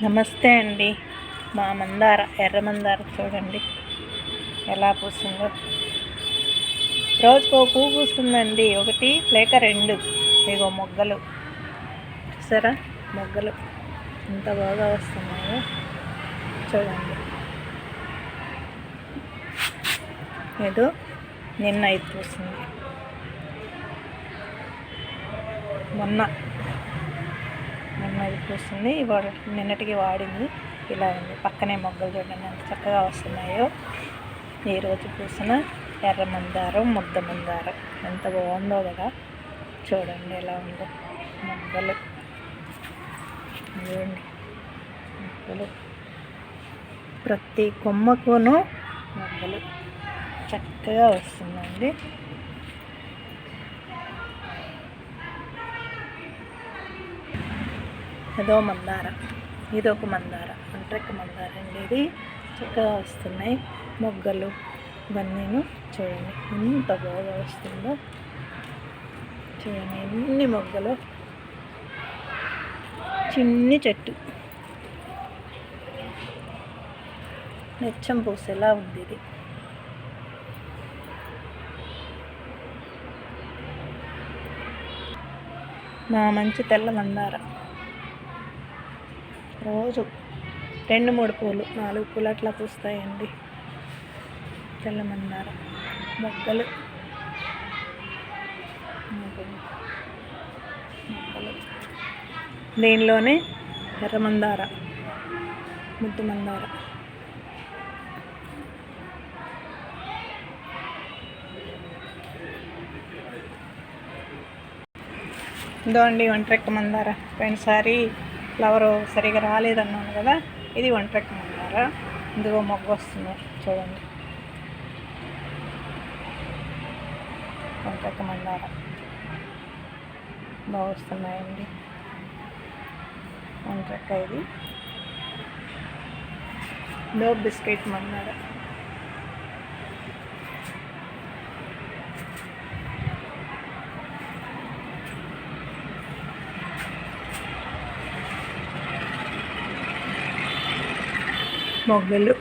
నమస్తే అండి. మా మందార ఎర్ర మందార చూడండి ఎలా పూస్తుందో. రోజుకో పువ్వు పూస్తుందండి, ఒకటి లేక రెండు. ఇగో మొగ్గలు చూసారా, మొగ్గలు ఎంత బాగా వస్తున్నాయో చూడండి. ఏదో నిన్న ఇది పూస్తుంది, మొన్న ఇది పూస్తుంది, ఇవాళ నిన్నటికి వాడింది. ఇలా ఉంది. పక్కనే మొగ్గలు చూడండి ఎంత చక్కగా వస్తున్నాయో. ఈరోజు పూసిన ఎర్ర మందారం, ముద్ద మందారం ఎంత బాగుందో కదా. చూడండి ఎలా ఉందో మొగ్గలు. చూడండి మొగ్గలు, ప్రతి కొమ్మకును మొగ్గలు చక్కగా వస్తుందండి. ఏదో మందార, ఇదొక మందార, ఒంట్రెక్క మందార అండి. ఇది చక్కగా వస్తున్నాయి మొగ్గలు ఇవన్నీను. చూడండి ఎంత బాగా వస్తుందో. చూడండి ఎన్ని మొగ్గలు, చిన్ని చెట్టు నెచ్చం పూసేలా ఉంది ఇది. నా మంచి తెల్ల మందార రోజు 2-3 పూలు, 4 పూలు అట్లా పూస్తాయండి. తెల్ల మందార మొగ్గలు, దీనిలోనే ఎర్ర మందార, ముద్దు మందార. ఇదో అండి ఒంట్రెక్క మందార. పోయినసారి ఫ్లవరు సరిగా రాలేదన్నాను కదా, ఇది ఒంట్రెక్క మందార. ఇందులో మొగ్గ వస్తుంది చూడండి. ఒంట్రెక్క మందార బాగా వస్తున్నాయండి. ఒంట్రెక్క ఇది. ఇదో బిస్కెట్ మందార. మొగ్గలు